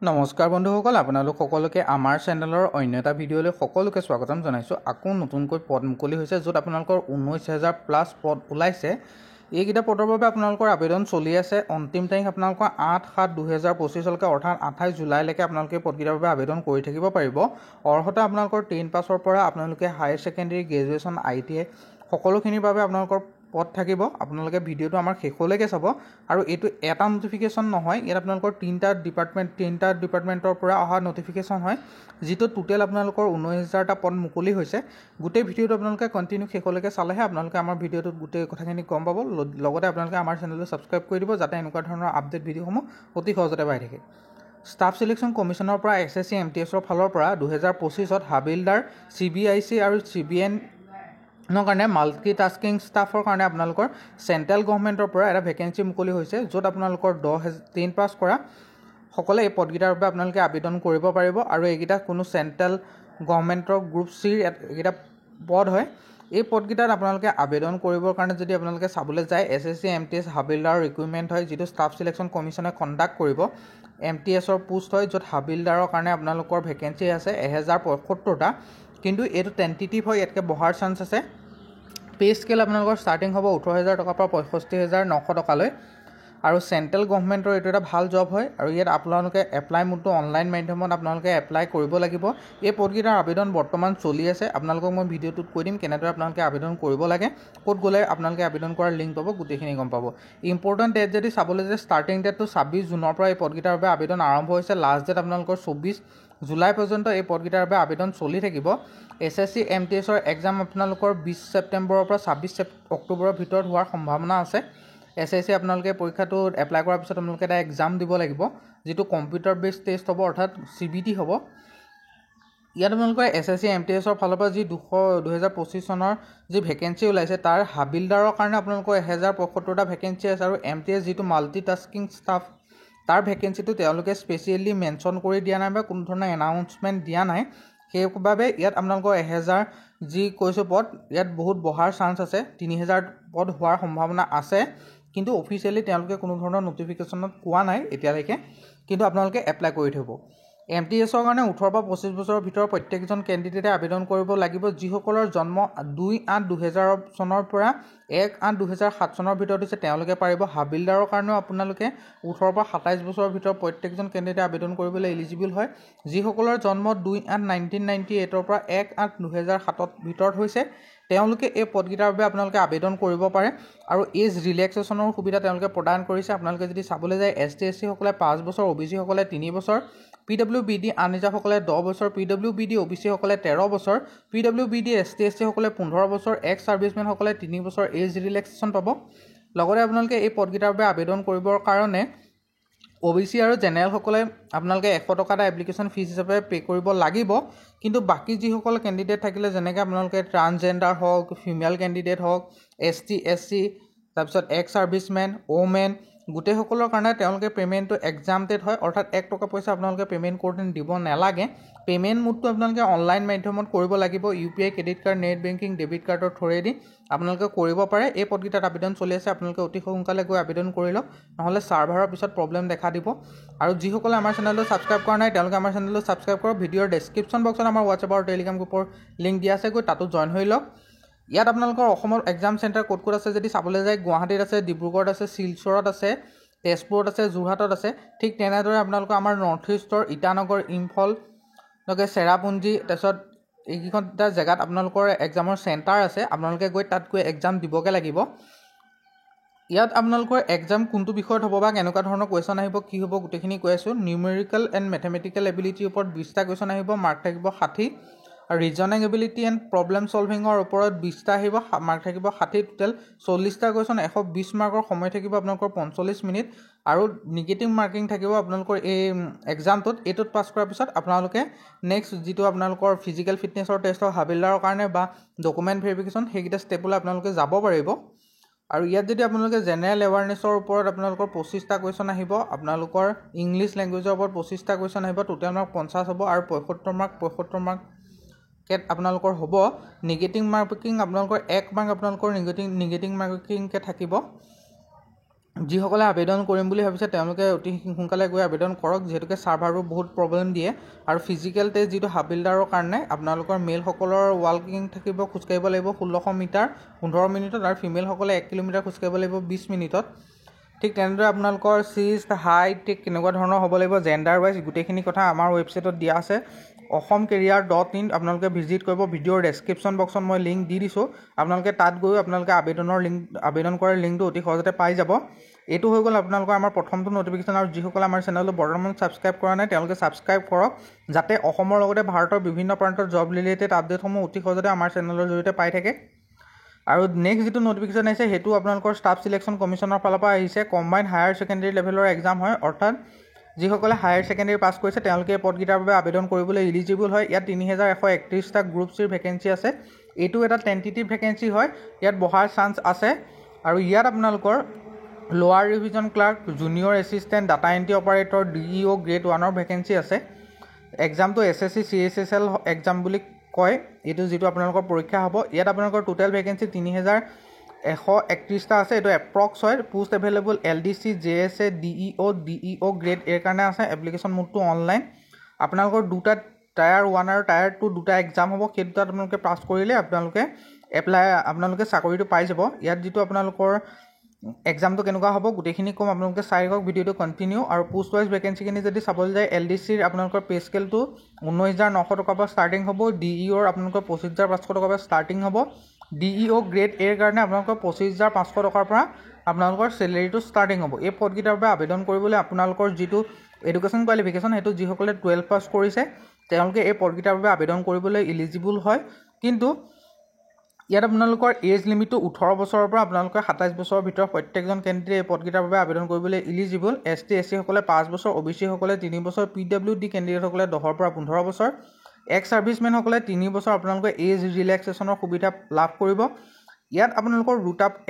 নমস্কাৰ বন্ধুসকল, আপোনালোক সকলোকে আমাৰ চেনেলৰ অন্য এটা ভিডিঅ'লৈ সকলোকে স্বাগতম জনাইছোঁ। আকৌ নতুনকৈ পদ মুকলি হৈছে, য'ত আপোনালোকৰ 19,000 প্লাছ পদ ওলাইছে। এইকেইটা পদৰ বাবে আপোনালোকৰ আবেদন চলি আছে। অন্তিম তাৰিখ আপোনালোকৰ 8/7/2025লৈকে, অৰ্থাৎ 28 জুলাইলৈকে আপোনালোকে পদকেইটাৰ বাবে আবেদন কৰি থাকিব পাৰিব। অৰ্হতা আপোনালোকৰ 10 পাছৰ পৰা আপোনালোকে হায়াৰ ছেকেণ্ডেৰী, গ্ৰেজুৱেশ্যন, ITI সকলোখিনিৰ বাবে আপোনালোকৰ পদ থাকিব। আপোনালোকে ভিডিঅ'টো আমাৰ শেষলৈকে চাব। আৰু এইটো এটা নটিফিকেশ্যন নহয়, ইয়াত আপোনালোকৰ তিনিটা ডিপাৰ্টমেণ্টৰ পৰা অহা নটিফিকেশ্যন হয়, যিটো টোটেল আপোনালোকৰ 19,000টা পদ মুকলি হৈছে। গোটেই ভিডিঅ'টো আপোনালোকে কণ্টিনিউ শেষলৈকে চালেহে আপোনালোকে আমাৰ ভিডিঅ'টোত গোটেই কথাখিনি গম পাব। লগতে আপোনালোকে আমাৰ চেনেলটো ছাবস্ক্ৰাইব কৰি দিব, যাতে এনেকুৱা ধৰণৰ আপডেট ভিডিঅ'সমূহ অতি সহজতে পাই থাকে। ষ্টাফ ছিলেকশ্যন কমিশ্যনৰ পৰা SSC MTSৰ ফালৰ পৰা 2025ত হাবিলদাৰ, CBIC আৰু CBN কাৰণে মাল্টিটাস্কিং ষ্টাফৰ কাৰণে আপোনালোকৰ চেণ্ট্ৰেল গভৰ্ণমেণ্টৰ পৰা এটা ভেকেঞ্চি মুকলি হৈছে, য'ত আপোনালোকৰ 10 পাছ কৰা সকলে এই পদকেইটাৰ বাবে আপোনালোকে আবেদন কৰিব পাৰিব। আৰু এইকেইটা কোনো চেণ্ট্ৰেল গভৰ্ণমেণ্টৰ গ্ৰুপ চিৰ এইকেইটা পদ হয়। এই পদকেইটাত আপোনালোকে আবেদন কৰিবৰ কাৰণে যদি আপোনালোকে চাবলৈ যায়, SSC MTS হাবিলদাৰৰ ৰিক্ৰুইটমেণ্ট হয়, যিটো ষ্টাফ ছিলেকশ্যন কমিশ্যনে কণ্ডাক্ট কৰিব। MTSৰ পোষ্ট হয়, য'ত হাবিলদাৰৰ কাৰণে আপোনালোকৰ ভেকেঞ্চি আছে 1075টা, কিন্তু এইটো টেণ্টেটিভ হয়, ইয়াতকৈ বঢ়াৰ চান্স আছে। পে স্কেল আপোনালোকৰ ষ্টাৰ্টিং হ'ব 18,000 টকাৰ পৰা 65,900 টকালৈ। আৰু চেণ্ট্ৰেল গভৰ্ণমেণ্টৰ এইটো এটা ভাল জব হয়। আৰু ইয়াত আপোনালোকে এপ্লাই মোডটো অনলাইন মাধ্যমত আপোনালোকে এপ্লাই কৰিব লাগিব। এই পদকেইটাৰ আবেদন বৰ্তমান চলি আছে। আপোনালোকক মই ভিডিঅ'টোত কৈ দিম কেনেদৰে আপোনালোকে আবেদন কৰিব লাগে, ক'ত গ'লে আপোনালোকে আবেদন কৰাৰ লিংক পাব, গোটেইখিনি গম পাব। ইম্পৰ্টেণ্ট ডেট যদি চাবলৈ যায়, ষ্টাৰ্টিং ডেটটো 26 জুনৰ পৰা এই পদকেইটাৰ বাবে আবেদন আৰম্ভ হৈছে। লাষ্ট ডেট আপোনালোকৰ 24 জুলাই পৰ্যন্ত এই পদকেইটাৰ বাবে আবেদন চলি থাকিব। SSC MTSৰ এক্সাম আপোনালোকৰ 20 ছেপ্টেম্বৰৰ পৰা 26 অক্টোবৰৰ ভিতৰত হোৱাৰ সম্ভাৱনা আছে। SSC আপোনালোকে পৰীক্ষাটো এপ্লাই কৰাৰ পিছত আপোনালোকে এটা এক্সাম দিব লাগিব, যিটো কম্পিউটাৰ বেছড টেষ্ট হ'ব, অৰ্থাৎ CBT হ'ব। ইয়াত আপোনালোকৰ SSC MTSৰ ফালৰ পৰা যি 2025 চনৰ যি ভেকেঞ্চি ওলাইছে, তাৰ হাবিলদাৰৰ কাৰণে আপোনালোকৰ 1075টা ভেকেঞ্চি আছে। আৰু MTS যিটো মাল্টিটাস্কিং ষ্টাফ, তাৰ ভেকেঞ্চিটো তেওঁলোকে স্পেচিয়েলি মেনশ্যন কৰি দিয়া নাই বা কোনো ধৰণৰ এনাউন্সমেণ্ট দিয়া নাই। সেইবাবে ইয়াত আপোনালোকৰ 1000 যি কৈছোঁ পদ, ইয়াত বহুত বঢ়াৰ চান্স আছে। 3000 পদ হোৱাৰ সম্ভাৱনা আছে, কিন্তু অফিচিয়েলি তেওঁলোকে কোনো ধৰণৰ নটিফিকেশ্যনত কোৱা নাই এতিয়ালৈকে, কিন্তু আপোনালোকে এপ্লাই কৰি থ'ব। MTSৰ কাৰণে 18 পৰা 25 বছৰৰ ভিতৰত প্ৰত্যেকজন কেণ্ডিডেটে আবেদন কৰিব লাগিব, যিসকলৰ জন্ম 2/8/2000 চনৰ পৰা 1/8/2007 চনৰ ভিতৰত হৈছে, তেওঁলোকে পাৰিব। হাবিলদাৰৰ কাৰণেও আপোনালোকে 18 পৰা 27 বছৰৰ ভিতৰত প্ৰত্যেকজন কেণ্ডিডেটে আবেদন কৰিবলৈ এলিজিবল হয়। যিসকলৰ জন্ম 2/8/1998 পৰা 1/8/2007 ভিতৰত হৈছে, তেওঁলোকে এই পদকেইটাৰ বাবে আপোনালোকে আবেদন কৰিব পাৰে। আৰু এজ ৰিলেক্সেশ্যনৰ সুবিধা তেওঁলোকে প্ৰদান কৰিছে। আপোনালোকে যদি চাবলৈ যায়, ST SC সকলে 5 বছৰ, OBC সকলে 3 বছৰ, PWBD আনৰিজাৰ্ভসকলে 10 বছৰ, PWBD OBC সকলে 13 বছৰ, PWBD ST SC সকলে 15 বছৰ, এক্স ছাৰ্ভিচমেনসকলে 3 বছৰ এজ ৰিলেক্সেশ্যন পাব। লগতে আপোনালোকে এই পদকেইটাৰ বাবে আবেদন কৰিবৰ কাৰণে OBC আৰু জেনেৰেলসকলে আপোনালোকে 100 টকা এটা এপ্লিকেশ্যন ফিজ হিচাপে পে' কৰিব লাগিব। কিন্তু বাকী যিসকল কেণ্ডিডেট থাকিলে, যেনেকৈ আপোনালোকে ট্ৰান্সজেণ্ডাৰ হওক, ফিমেল কেণ্ডিডেট হওক, ST SC, তাৰপিছত এক্স ছাৰ্ভিচমেন, ওমেন, গোটেইসকলৰ কাৰণে তেওঁলোকে পে'মেণ্টটো এক্সামটেড হয়, অৰ্থাৎ 1 টকা পইচা আপোনালোকে পে'মেণ্ট কৰোঁতে দিব নালাগে। পে'মেণ্ট মোডটো আপোনালোকে অনলাইন মাধ্যমত কৰিব লাগিব। UPI, credit card, net banking, debit কাৰ্ডৰ থ্ৰুৱেদি আপোনালোকে কৰিব পাৰে। এই পদকেইটাত আবেদন চলি আছে, আপোনালোকে অতি সোনকালে গৈ আবেদন কৰি লওক, নহ'লে ছাৰ্ভাৰৰ পিছত প্ৰব্লেম দেখা দিব। আৰু যিসকলে আমাৰ চেনেলটো ছাবস্ক্ৰাইব কৰা নাই, তেওঁলোকে আমাৰ চেনেলটো ছাবস্ক্ৰাইব কৰক। ভিডিঅ'ৰ ডেছক্ৰিপশ্যন বক্সত আমাৰ হোৱাটছএপ আৰু টেলিগ্ৰাম গ্ৰুপৰ লিংক দিয়া আছে, গৈ তাতো জইন হৈ লওক। ইয়াত আপোনালোকৰ অসমৰ এক্সাম চেণ্টাৰ ক'ত ক'ত আছে যদি চাবলৈ যায়, গুৱাহাটীত আছে, ডিব্ৰুগড়ত আছে, শিলচৰত আছে, তেজপুৰত আছে, যোৰহাটত আছে। ঠিক তেনেদৰে আপোনালোকৰ আমাৰ নৰ্থ ইষ্টৰ ইটানগৰ, ইম্ফল, চেৰাপুঞ্জী, তাৰপিছত এইকেইটা জেগাত আপোনালোকৰ এক্সামৰ চেণ্টাৰ আছে। আপোনালোকে গৈ তাত গৈ এক্সাম দিবগৈ লাগিব। ইয়াত আপোনালোকৰ এক্সাম কোনটো বিষয়ত হ'ব বা কেনেকুৱা ধৰণৰ কুৱেশ্যন আহিব, কি হ'ব, গোটেইখিনি কৈ আছোঁ। নিউমেৰিকেল এণ্ড মেথমেটিকেল এবিলিটিৰ ওপৰত 20টা কুৱেশ্যন আহিব, মাৰ্ক থাকিব 60। আৰু ৰিজনিং এবিলিটি এণ্ড প্ৰব্লেম ছলভিঙৰ ওপৰত 20টা আহিব, মাৰ্ক থাকিব 60। টোটেল 40টা কুৱেশ্যন, 120 মাৰ্কৰ সময় থাকিব আপোনালোকৰ 45 মিনিট। আৰু নিগেটিভ মাৰ্কিং থাকিব আপোনালোকৰ এই এক্সামটোত। এইটোত পাছ কৰাৰ পিছত আপোনালোকে নেক্সট যিটো আপোনালোকৰ ফিজিকেল ফিটনেছৰ টেষ্ট হয় হাবিলদাৰৰ কাৰণে বা ডকুমেণ্ট ভেৰিফিকেশ্যন, সেইকেইটা ষ্টেপলৈ আপোনালোকে যাব পাৰিব। আৰু ইয়াত যদি আপোনালোকে জেনেৰেল এৱাৰনেছৰ ওপৰত আপোনালোকৰ 25টা কুৱেশ্যন আহিব, আপোনালোকৰ ইংলিছ লেংগুৱেজৰ ওপৰত 25টা কুৱেশ্যন আহিব, টোটেল মাৰ্ক 50 হ'ব। আৰু 75 মাৰ্ক আপোনালোকৰ হ'ব। নিগেটিভ মাৰ্কিং আপোনালোকৰ 1 মাৰ্ক আপোনালোকৰ নিগেটিভ মাৰ্কিংকৈ থাকিব। যিসকলে আবেদন কৰিম বুলি ভাবিছে তেওঁলোকে অতি সোনকালে গৈ আবেদন কৰক, যিহেতুকে ছাৰ্ভাৰবোৰ বহুত প্ৰব্লেম দিয়ে। আৰু ফিজিকেল টেষ্ট যিটো হাফ বিল্ডাৰৰ কাৰণে আপোনালোকৰ মেলসকলৰ ৱাকিং থাকিব, খোজকাঢ়িব লাগিব 1600 মিটাৰ 15 মিনিটত, আৰু ফিমেলসকলে 1 কিলোমিটাৰ খোজকাঢ়িব লাগিব 20 মিনিটত। ঠিক তেনেদৰে আপোনালোকৰ চিষ্ট, হাইট কেনেকুৱা ধৰণৰ হ'ব লাগিব, জেণ্ডাৰ ৱাইজ গোটেইখিনি কথা আমাৰ ৱেবছাইটত দিয়া আছে, অসমকেৰিয়াৰ.in। আপোনালোকে ভিজিট কৰিব। ভিডিঅ'ৰ ডেছক্ৰিপশ্যন বক্সত মই লিংক দি দিছোঁ, আপোনালোকে তাত গৈ আপোনালোকে আবেদন কৰাৰ লিংকটো অতি সহজতে পাই যাব। এইটো হৈ গ'ল আপোনালোকৰ আমাৰ প্ৰথমটো নটিফিকেশ্যন। আৰু যিসকলে আমাৰ চেনেলটো বৰ্তমান ছাবস্ক্ৰাইব কৰা নাই তেওঁলোকে ছাবস্ক্ৰাইব কৰক, যাতে অসমৰ লগতে ভাৰতৰ বিভিন্ন প্ৰান্তৰ জব ৰিলেটেড আপডেটসমূহ অতি সহজতে আমাৰ চেনেলৰ জৰিয়তে পাই থাকে। আৰু নেক্সট যিটো নটিফিকেশ্যন আহিছে সেইটো আপোনালোকৰ ষ্টাফ চিলেকশ্যন কমিশ্যনৰ ফালৰ পৰা আহিছে। কম্বাইন হায়াৰ ছেকেণ্ডেৰী লেভেলৰ এক্সাম হয়, অৰ্থাৎ যিসকলে হায়াৰ ছেকেণ্ডেৰী পাছ কৰিছে তেওঁলোকে এই পদকেইটাৰ বাবে আবেদন কৰিবলৈ ইলিজিবল হয়। ইয়াত 3131টা গ্ৰুপ চিৰ ভেকেঞ্চি আছে। এইটো এটা টেণ্টেটিভ ভেকেঞ্চি হয়, ইয়াত বহাৰ চান্স আছে। আৰু ইয়াত আপোনালোকৰ lower division clerk, junior assistant, data entry operator, DEO grade 1ৰ ভেকেঞ্চি আছে। এক্সামটো SSC CHSL এক্সাম বুলি কয়, এইটো যিটো আপোনালোকৰ পৰীক্ষা হ'ব। ইয়াত আপোনালোকৰ টোটেল ভেকেঞ্চি 3131টা আছে। এইটো এপ্ৰক্স হয়। Post available LDC, JSA, DEO grade এৰ কাৰণে আছে। এপ্লিকেশ্যন মোডটো অনলাইন। আপোনালোকৰ দুটা টায়াৰ 1 আৰু টায়াৰ 2 দুটা এক্সাম হ'ব। সেই দুটাত আপোনালোকে পাছ কৰিলে আপোনালোকে চাকৰিটো পাই যাব। ইয়াত যিটো আপোনালোকৰ এক্সামটো কেনেকুৱা হ'ব গোটেইখিনি ক'ম, আপোনালোকে চাই লওক ভিডিঅ'টো কণ্টিনিউ। আৰু পোষ্ট ৱাইজ ভেকেঞ্চিখিনি যদি চাবলৈ যায়, LDCৰ আপোনালোকৰ পে স্কেলটো 19,900 টকাৰ পৰা ষ্টাৰ্টিং হ'ব। DEOৰ আপোনালোকৰ 25,500 টকাৰ পৰা ষ্টাৰ্টিং হ'ব। DEO গ্ৰেড এৰ কাৰণে আপোনালোকৰ 25,500 টকাৰ পৰা আপোনালোকৰ চেলেৰিটো ষ্টাৰ্টিং হ'ব। এই পদকেইটাৰ বাবে আবেদন কৰিবলৈ আপোনালোকৰ যিটো এডুকেশ্যন কোৱালিফিকেশ্যন সেইটো যিসকলে 12 পাছ কৰিছে তেওঁলোকে এই পদকেইটাৰ বাবে আবেদন কৰিবলৈ ইলিজিবল হয়। কিন্তু ইয়াত আপোনালোকৰ এজ লিমিটটো 18 বছৰৰ পৰা আপোনালোকৰ 27 বছৰৰ ভিতৰত প্ৰত্যেকজন কেণ্ডিডেট এই পদকেইটাৰ বাবে আবেদন কৰিবলৈ ইলিজিবল। ST SC সকলে 5 বছৰ, OBC সকলে 3 বছৰ, PWD কেণ্ডিডেটসকলে 10ৰ পৰা 15 বছৰ, এক্স ছাৰ্ভিচমেনসকলে 3 বছৰ আপোনালোকে এজ ৰিলেক্সেশ্যনৰ সুবিধা লাভ কৰিব। ইয়াত আপোনালোকৰ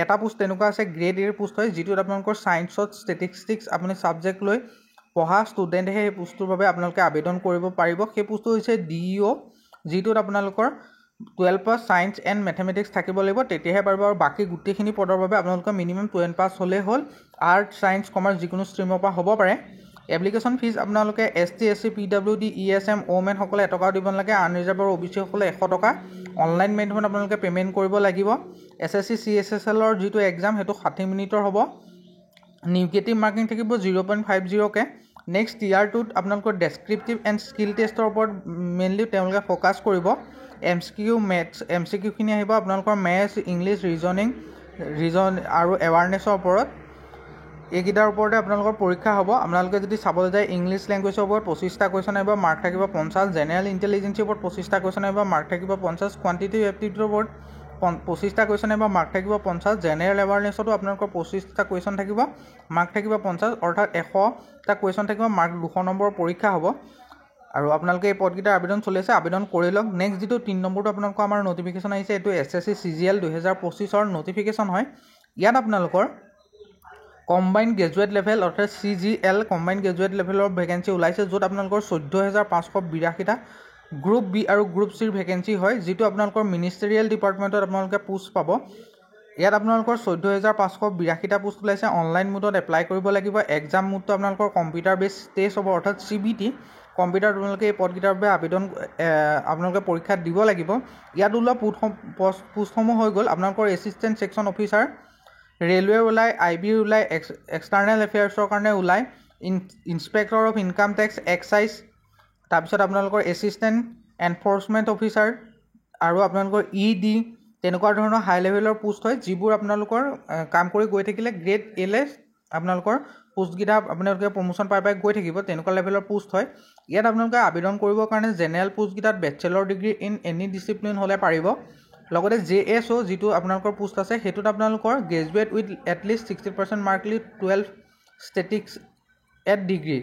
এটা পোষ্ট তেনেকুৱা আছে, গ্ৰেড এৰ পোষ্ট হয়, যিটোত আপোনালোকৰ ছায়েন্সত ষ্টেটিষ্টিক্স আপুনি ছাবজেক্ট লৈ পঢ়া ষ্টুডেণ্টেহে সেই পোষ্টটোৰ বাবে আপোনালোকে আবেদন কৰিব পাৰিব। সেই পোষ্টটো হৈছে DEO, যিটোত আপোনালোকৰ 12 পাছ ছায়েন্স এণ্ড মেথমেটিক্স থাকিব লাগিব, তেতিয়াহে পাৰিব। আৰু বাকী গোটেইখিনি পদৰ বাবে আপোনালোকৰ মিনিমাম 12 পাছ হ'লেই হ'ল। আৰ্ট, ছায়েন্স, কমাৰ্চ যিকোনো ষ্ট্ৰীমৰ পৰা হ'ব পাৰে। এপ্লিকেশ্যন ফিজ আপোনালোকে ST SC PWD ESM OMEN সকলে 1 টকাও দিব নালাগে। আনৰিজাৰ্ভ আৰু OBC সকলে 100 টকা অনলাইন মাধ্যমত আপোনালোকে পে'মেণ্ট কৰিব লাগিব। SSC CHSLৰ যিটো এক্সাম সেইটো 60 মিনিটৰ হ'ব। নিগেটিভ মাৰ্কিং থাকিব 0.50কে। নেক্সট টিয়াৰ 2ত আপোনালোকৰ ডেছক্ৰিপটিভ এণ্ড স্কিল টেষ্টৰ ওপৰত মেইনলি তেওঁলোকে ফ'কাছ কৰিব। MCQখিনি আহিব আপোনালোকৰ মেথছ, ইংলিছ, ৰিজন আৰু এৱাৰনেছৰ ওপৰত। এইকেইটাৰ ওপৰতে আপোনালোকৰ পৰীক্ষা হ'ব। আপোনালোকে যদি চাবলৈ যায় ইংলিছ লেংগুৱেজৰ ওপৰত 25টা কুৱেশ্যন আহিব, মাৰ্ক থাকিব 50। জেনেৰেল ইণ্টেলিজেন্সৰ ওপৰত 25টা কুৱেশ্যন আহিব, মাৰ্ক থাকিব 50। কোৱান্টিটিভ এপ্টিটিউডৰ ওপৰত 25টা কুৱেশ্যন আহিব, মাৰ্ক থাকিব 50। জেনেৰেল এৱাৰনেছতো আপোনালোকৰ 25টা কুৱেশ্যন থাকিব, মাৰ্ক থাকিব 50। অৰ্থাৎ 100টা কুৱেশ্যন থাকিব, মাৰ্ক 200 নম্বৰৰ পৰীক্ষা হ'ব। আৰু আপোনালোকে এই পদকেইটাৰ আবেদন চলি আছে, আবেদন কৰি লওক। নেক্সট যিটো 3 নম্বৰটো আপোনালোকৰ আমাৰ নটিফিকেশ্যন আহিছে, এইটো SSC CGL 2025ৰ নটিফিকেশ্যন হয়। ইয়াত আপোনালোকৰ কম্বাইন গ্ৰেজুৱেট লেভেল অৰ্থাৎ CGL কম্বাইন গ্ৰেজুৱেট লেভেলৰ ভেকেঞ্চি ওলাইছে, য'ত আপোনালোকৰ 14,582টা গ্ৰুপ বি আৰু গ্ৰুপ চিৰ ভেকেঞ্চি হয়, যিটো আপোনালোকৰ মিনিষ্টেৰিয়েল ডিপাৰ্টমেণ্টত আপোনালোকে পোষ্ট পাব। ইয়াত আপোনালোকৰ 14,582টা পোষ্ট ওলাইছে। অনলাইন মোডত এপ্লাই কৰিব লাগিব। এক্সাম মোডটো আপোনালোকৰ কম্পিউটাৰ বেছ টেষ্ট হ'ব, অৰ্থাৎ CBT কম্পিউটাৰত আপোনালোকে এই পদকেইটাৰ বাবে আপোনালোকে পৰীক্ষা দিব লাগিব। ইয়াত ওলোৱা পোষ্টসমূহ হৈ গ'ল আপোনালোকৰ এছিষ্টেণ্ট ছেকশ্যন অফিচাৰ, ৰেলৱে ওলায়, IB ওলায়, এক্সটাৰ্নেল এফেয়াৰ্ছৰ কাৰণে ওলায়, inspector of income tax excise, তাৰপিছত আপোনালোকৰ এছিষ্টেণ্ট এনফৰ্চমেণ্ট অফিচাৰ আৰু আপোনালোকৰ ED তেনেকুৱা ধৰণৰ হাই লেভেলৰ পোষ্ট হয়, যিবোৰ আপোনালোকৰ কাম কৰি গৈ থাকিলে গ্ৰেড এলে আপোনালোকৰ পোষ্টকেইটা আপোনালোকে প্ৰমোশ্যন পাই গৈ থাকিব, তেনেকুৱা লেভেলৰ পোষ্ট হয়। ইয়াত আপোনালোকে আবেদন কৰিবৰ কাৰণে জেনেৰেল পোষ্টকেইটাত bachelor degree in any discipline হ'লে পাৰিব। লগতে JSO যিটো আপোনালোকৰ পোষ্ট আছে সেইটোত আপোনালোকৰ গ্ৰেজুৱেট উইথ এটলিষ্ট 60% মাৰ্কলি 12 ষ্টেটিক্স এট ডিগ্ৰী।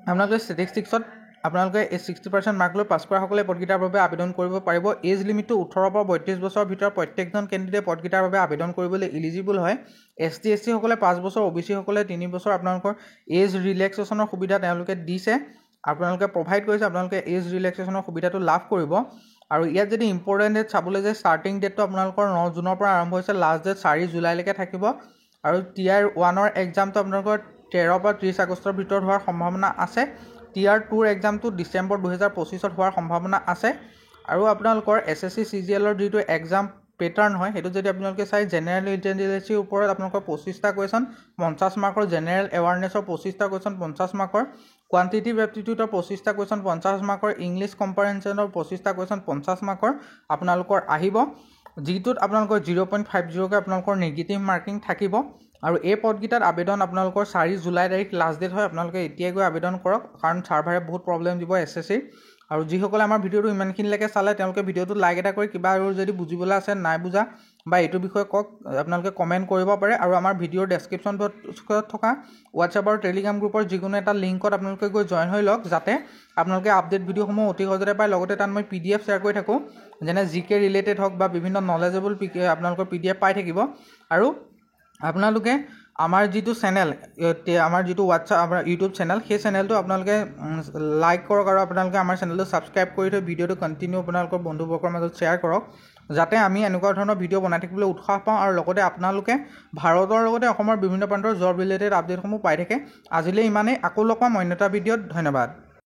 আপোনালোকে ষ্টেটিষ্টিক্সত আপোনালোকে এই 60% মাৰ্ক লৈ পাছ কৰা সকলে পদকেইটাৰ বাবে আবেদন কৰিব পাৰিব। এজ লিমিটটো 18 পৰা 32 বছৰৰ ভিতৰত প্ৰত্যেকজন কেণ্ডিডেট পদকেইটাৰ বাবে আবেদন কৰিবলৈ ইলিজিবল হয়। ST SC সকলে 5 বছৰ, OBC সকলে 3 বছৰ আপোনালোকৰ এজ ৰিলেক্সেশ্যনৰ সুবিধা তেওঁলোকে দিছে, আপোনালোকে প্ৰভাইড কৰিছে, আপোনালোকে এজ ৰিলেক্সেশ্যনৰ সুবিধাটো লাভ কৰিব। আৰু ইয়াত যদি ইম্পৰ্টেণ্ট ডেট চাবলৈ যায়, ষ্টাৰ্টিং ডেটটো আপোনালোকৰ 9 জুনৰ পৰা আৰম্ভ হৈছে, লাষ্ট ডেট 4 জুলাইলৈকে থাকিব। আৰু টিয়াৰ 1ৰ এক্সামটো আপোনালোকৰ 13 পৰা 30 আগষ্টৰ ভিতৰত হোৱাৰ সম্ভাৱনা আছে। টিয়াৰ 2ৰ এক্সামটো ডিচেম্বৰ 2025ত হোৱাৰ সম্ভাৱনা আছে। আৰু আপোনালোকৰ SSC CGLৰ যিটো এক্সাম পেটাৰ্ণ হয় সেইটো যদি আপোনালোকে চাই জেনেৰেল ইণ্টেলিজেন্সিৰ ওপৰত আপোনালোকৰ 25টা কুৱেশ্যন 50 মাৰ্কৰ, জেনেৰেল এৱাৰনেছৰ 25টা কুৱেশ্যন 50 মাৰ্কৰ, কোৱান্টিটিভ এপ্টিটিউডৰ 25টা কুৱেশ্যন 50 মাৰ্কৰ, ইংলিছ কম্পাৰেনশ্যনৰ 25টা কুৱেশ্যন 50 মাৰ্কৰ আপোনালোকৰ আহিব, যিটোত আপোনালোকৰ 0.50কৈ আপোনালোকৰ নিগেটিভ মাৰ্কিং থাকিব। আৰু এই পদকেইটাত আবেদন আপোনালোকৰ 4 জুলাই তাৰিখ লাষ্ট ডেট হয়। আপোনালোকে এতিয়াই গৈ আবেদন কৰক, কাৰণ ছাৰ্ভাৰে বহুত প্ৰব্লেম দিব SSCৰ। আৰু যিসকলে আমাৰ ভিডিঅ'টো ইমানখিনিলৈকে চালে তেওঁলোকে ভিডিঅ'টো লাইক এটা কৰি কিবা আৰু যদি বুজিবলৈ আছে নাই বুজা বা এইটো বিষয়ে কওক আপোনালোকে কমেণ্ট কৰিব পাৰে। আৰু আমাৰ ভিডিঅ'ৰ ডেছক্ৰিপশ্যন বক্সত থকা হোৱাটছআপ আৰু টেলিগ্ৰাম গ্ৰুপৰ যিকোনো এটা লিংকত আপোনালোকে গৈ জইন হৈ লওক, যাতে আপোনালোকে আপডেট ভিডিঅ'সমূহ অতি সহজতে পায়। লগতে তাত মই PDF শ্বেয়াৰ কৰি থাকোঁ, যেনে GK ৰিলেটেড হওক বা বিভিন্ন নলেজেবল আপোনালোকৰ PDF পাই থাকিব। আৰু আপোনালোকে আমাৰ যিটো চেনেল, আমাৰ যিটো হোৱাটছআপ আমাৰ ইউটিউব চেনেল, সেই চেনেলটো আপোনালোকে লাইক কৰক আৰু আপোনালোকে আমাৰ চেনেলটো ছাবস্ক্ৰাইব কৰি থৈ ভিডিঅ'টো কণ্টিনিউ আপোনালোকৰ বন্ধুবৰ্গৰ মাজত শ্বেয়াৰ কৰক, যাতে আমি এনেকুৱা ধৰণৰ ভিডিঅ' বনাই থাকিবলৈ উৎসাহ পাওঁ। আৰু লগতে আপোনালোকে ভাৰতৰ লগতে অসমৰ বিভিন্ন প্ৰান্তৰ জব ৰিলেটেড আপডেটসমূহ পাই থাকে। আজিলৈ ইমানেই, আকৌ লগ পাম অন্য এটা ভিডিঅ'ত। ধন্যবাদ।